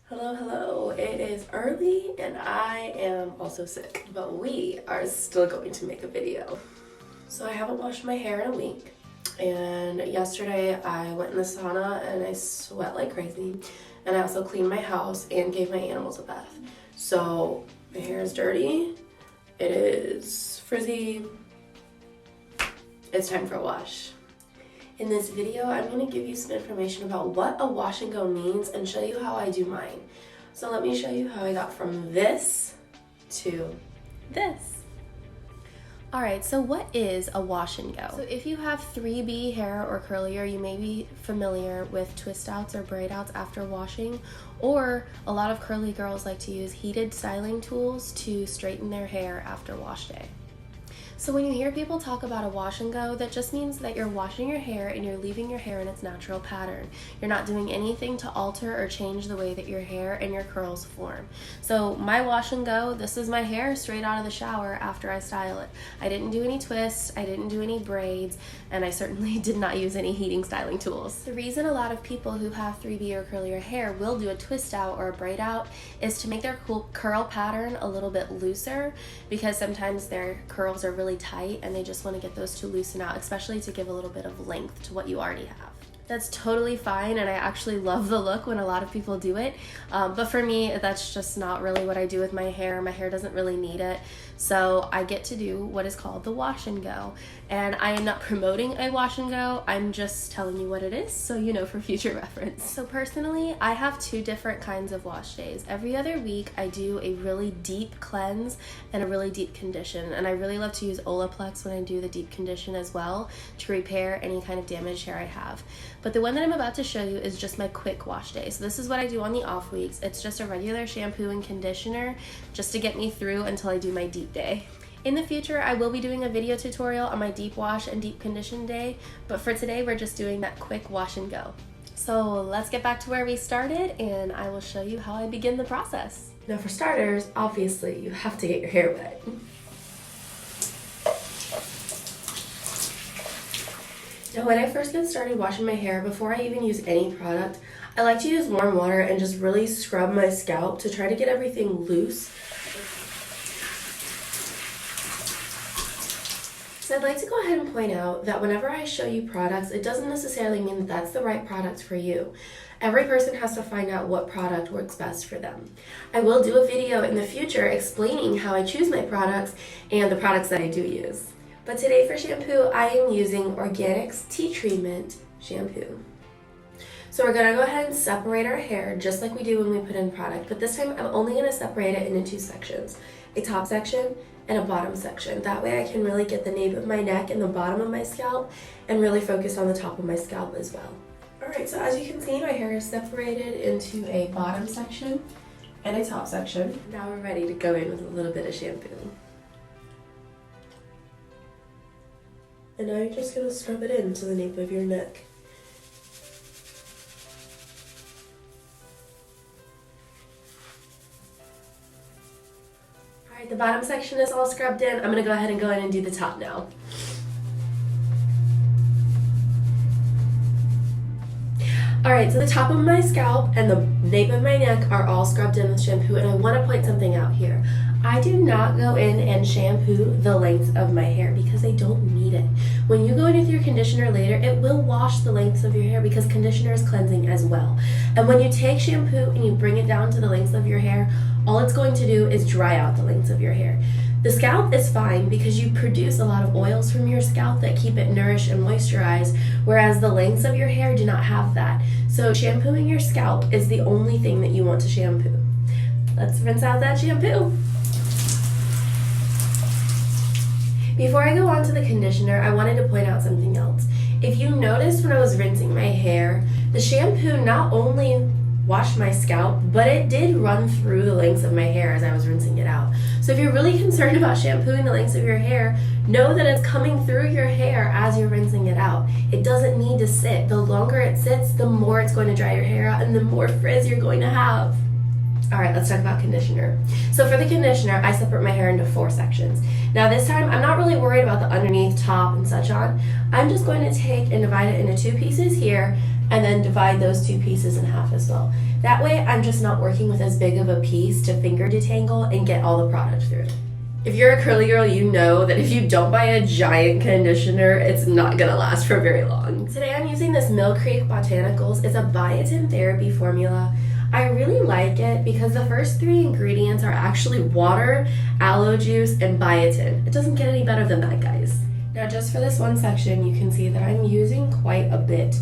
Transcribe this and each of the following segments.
Hello, hello. It is early and I am also sick, but we are still going to make a video. So I haven't washed my hair in a week, and yesterday I went in the sauna and I sweat like crazy, and I also cleaned my house and gave my animals a bath. So my hair is dirty, it is frizzy, it's time for a wash. In this video, I'm going to give you some information about what a wash and go means and show you how I do mine. So let me show you how I got from this to this. Alright, so what is a wash and go? So if you have 3B hair or curlier, you may be familiar with twist outs or braid outs after washing, or a lot of curly girls like to use heated styling tools to straighten their hair after wash day. So when you hear people talk about a wash and go, that just means that you're washing your hair and you're leaving your hair in its natural pattern. You're not doing anything to alter or change the way that your hair and your curls form. So my wash and go, this is my hair straight out of the shower after I style it. I didn't do any twists, I didn't do any braids, and I certainly did not use any heating styling tools. The reason a lot of people who have 3B or curlier hair will do a twist out or a braid out is to make their curl pattern a little bit looser, because sometimes their curls are really tight and they just want to get those to loosen out, especially to give a little bit of length to what you already have. That's totally fine, and I actually love the look when a lot of people do it, but for me that's just not really what I do with my hair. My hair doesn't really need it, so I get to do what is called the wash and go, and I am not promoting a wash and go, I'm just telling you what it is so you know for future reference. So personally, I have two different kinds of wash days. Every other week I do a really deep cleanse and a really deep condition, and I really love to use Olaplex when I do the deep condition as well to repair any kind of damaged hair I have. But the one that I'm about to show you is just my quick wash day. So this is what I do on the off weeks. It's just a regular shampoo and conditioner just to get me through until I do my deep day. In the future, I will be doing a video tutorial on my deep wash and deep condition day, but for today, we're just doing that quick wash and go. So let's get back to where we started, and I will show you how I begin the process. Now for starters, obviously, you have to get your hair wet. Now when I first get started washing my hair, before I even use any product, I like to use warm water and just really scrub my scalp to try to get everything loose. So I'd like to go ahead and point out that whenever I show you products, it doesn't necessarily mean that that's the right product for you. Every person has to find out what product works best for them. I will do a video in the future explaining how I choose my products and the products that I do use. But today for shampoo, I am using Organics Tea Treatment Shampoo. So we're gonna go ahead and separate our hair just like we do when we put in product, but this time I'm only gonna separate it into two sections, a top section and a bottom section. That way I can really get the nape of my neck and the bottom of my scalp and really focus on the top of my scalp as well. Alright, so as you can see, my hair is separated into a bottom section and a top section. Now we're ready to go in with a little bit of shampoo. And now you're just going to scrub it into the nape of your neck. Alright, the bottom section is all scrubbed in. I'm going to go ahead and go in and do the top now. Alright, so the top of my scalp and the nape of my neck are all scrubbed in with shampoo, and I want to point something out here. I do not go in and shampoo the length of my hair because I don't need it. When you go in with your conditioner later, it will wash the lengths of your hair because conditioner is cleansing as well. And when you take shampoo and you bring it down to the lengths of your hair, all it's going to do is dry out the lengths of your hair. The scalp is fine because you produce a lot of oils from your scalp that keep it nourished and moisturized, whereas the lengths of your hair do not have that. So shampooing your scalp is the only thing that you want to shampoo. Let's rinse out that shampoo. Before I go on to the conditioner, I wanted to point out something else. If you noticed when I was rinsing my hair, the shampoo not only washed my scalp, but it did run through the lengths of my hair as I was rinsing it out. So if you're really concerned about shampooing the lengths of your hair, know that it's coming through your hair as you're rinsing it out. It doesn't need to sit. The longer it sits, the more it's going to dry your hair out and the more frizz you're going to have. Alright, let's talk about conditioner. So for the conditioner, I separate my hair into 4 sections. Now this time, I'm not really worried about the underneath, top, and such on. I'm just going to take and divide it into 2 pieces here and then divide those two pieces in half as well. That way I'm just not working with as big of a piece to finger detangle and get all the product through. If you're a curly girl, you know that if you don't buy a giant conditioner, it's not gonna last for very long. Today I'm using this Mill Creek Botanicals. It's a biotin therapy formula. I really like it because the first 3 ingredients are actually water, aloe juice, and biotin. It doesn't get any better than that, guys. Now just for this one section, you can see that I'm using quite a bit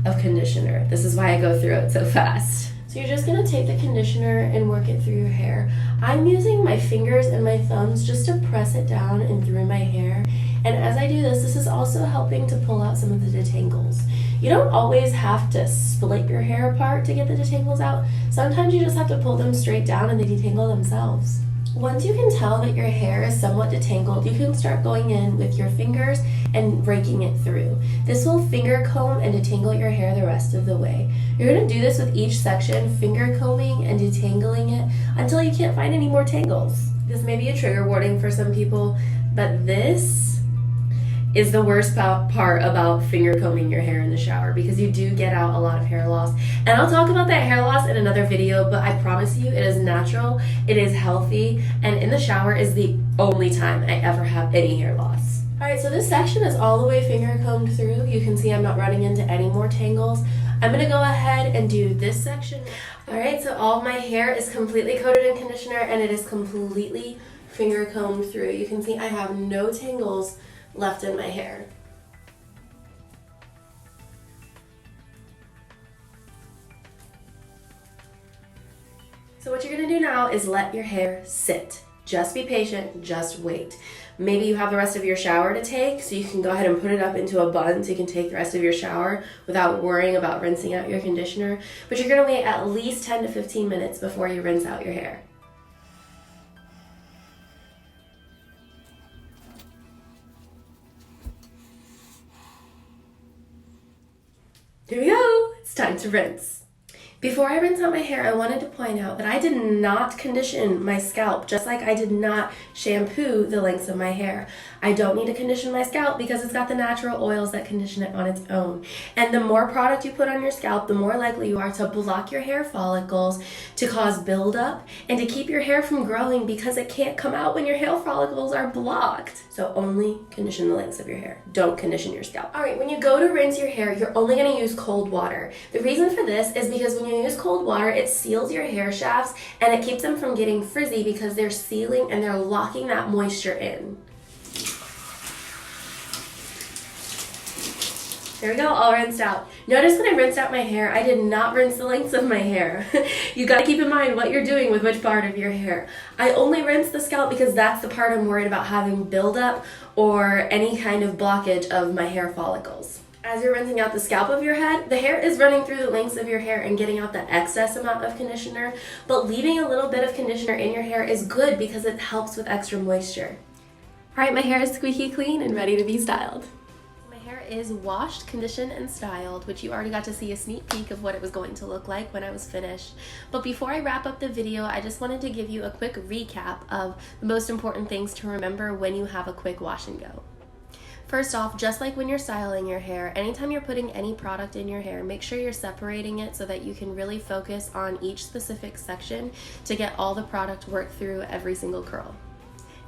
of conditioner. This is why I go through it so fast. So you're just gonna take the conditioner and work it through your hair. I'm using my fingers and my thumbs just to press it down and through my hair. And as I do this, this is also helping to pull out some of the detangles. You don't always have to split your hair apart to get the detangles out. Sometimes you just have to pull them straight down and they detangle themselves. Once you can tell that your hair is somewhat detangled, you can start going in with your fingers and raking it through. This will finger comb and detangle your hair the rest of the way. You're going to do this with each section, finger combing and detangling it until you can't find any more tangles. This may be a trigger warning for some people, but this is the worst part about finger combing your hair in the shower because you do get out a lot of hair loss. And I'll talk about that hair loss in another video, but I promise you it is natural, it is healthy, and in the shower is the only time I ever have any hair loss. Alright, so this section is all the way finger combed through. You can see I'm not running into any more tangles. I'm going to go ahead and do this section. Alright, so all of my hair is completely coated in conditioner and it is completely finger combed through. You can see I have no tangles left in my hair. So what you're going to do now is let your hair sit. Just be patient, just wait. Maybe you have the rest of your shower to take, so you can go ahead and put it up into a bun so you can take the rest of your shower without worrying about rinsing out your conditioner. But you're going to wait at least 10 to 15 minutes before you rinse out your hair. Here we go, it's time to rinse. Before I rinse out my hair, I wanted to point out that I did not condition my scalp, just like I did not shampoo the lengths of my hair. I don't need to condition my scalp because it's got the natural oils that condition it on its own. And the more product you put on your scalp, the more likely you are to block your hair follicles, to cause buildup, and to keep your hair from growing because it can't come out when your hair follicles are blocked. So only condition the lengths of your hair. Don't condition your scalp. All right, when you go to rinse your hair, you're only gonna use cold water. The reason for this is because when you use cold water, it seals your hair shafts and it keeps them from getting frizzy because they're sealing and they're locking that moisture in. There we go, all rinsed out. Notice when I rinsed out my hair, I did not rinse the lengths of my hair. You gotta keep in mind what you're doing with which part of your hair. I only rinse the scalp because that's the part I'm worried about having buildup or any kind of blockage of my hair follicles. As you're rinsing out the scalp of your head, the hair is running through the lengths of your hair and getting out the excess amount of conditioner, but leaving a little bit of conditioner in your hair is good because it helps with extra moisture. All right, my hair is squeaky clean and ready to be styled. Is washed, conditioned, and styled, which you already got to see a sneak peek of what it was going to look like when I was finished. But before I wrap up the video, I just wanted to give you a quick recap of the most important things to remember when you have a quick wash and go. First off, just like when you're styling your hair, anytime you're putting any product in your hair, make sure you're separating it so that you can really focus on each specific section to get all the product worked through every single curl.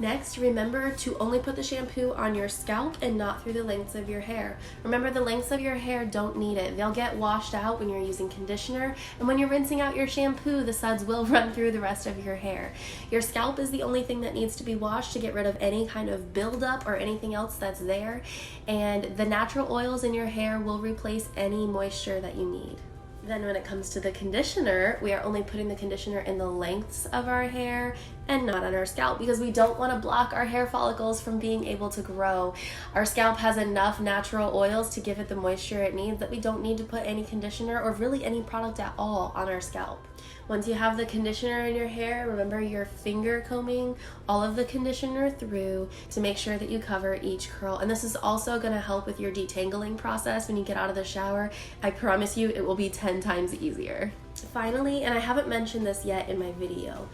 Next, remember to only put the shampoo on your scalp and not through the lengths of your hair. Remember, the lengths of your hair don't need it. They'll get washed out when you're using conditioner, and when you're rinsing out your shampoo, the suds will run through the rest of your hair. Your scalp is the only thing that needs to be washed to get rid of any kind of buildup or anything else that's there, and the natural oils in your hair will replace any moisture that you need. Then when it comes to the conditioner, we are only putting the conditioner in the lengths of our hair and not on our scalp because we don't want to block our hair follicles from being able to grow. Our scalp has enough natural oils to give it the moisture it needs that we don't need to put any conditioner or really any product at all on our scalp. Once you have the conditioner in your hair, remember you're finger combing all of the conditioner through to make sure that you cover each curl. And this is also going to help with your detangling process when you get out of the shower. I promise you it will be 10 times easier. Finally, and I haven't mentioned this yet in my video,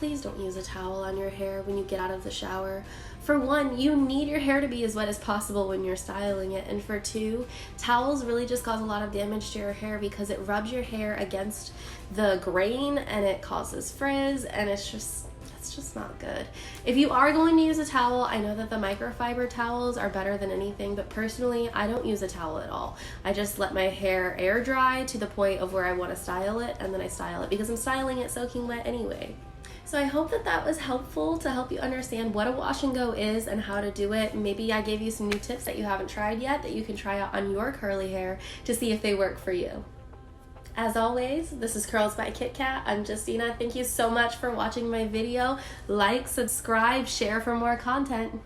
please don't use a towel on your hair when you get out of the shower. For one, you need your hair to be as wet as possible when you're styling it, and for two, towels really just cause a lot of damage to your hair because it rubs your hair against the grain and it causes frizz, and it's just not good. If you are going to use a towel, I know that the microfiber towels are better than anything, but personally, I don't use a towel at all. I just let my hair air dry to the point of where I want to style it, and then I style it because I'm styling it soaking wet anyway. So I hope that that was helpful to help you understand what a wash and go is and how to do it. Maybe I gave you some new tips that you haven't tried yet that you can try out on your curly hair to see if they work for you. As always, this is Curls by Kit Kat. I'm Justina. Thank you so much for watching my video. Like, subscribe, share for more content.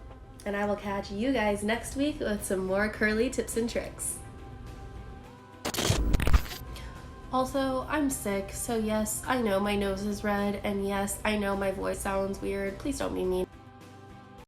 And I will catch you guys next week with some more curly tips and tricks. Also, I'm sick, so yes, I know my nose is red, and yes, I know my voice sounds weird. Please don't be mean.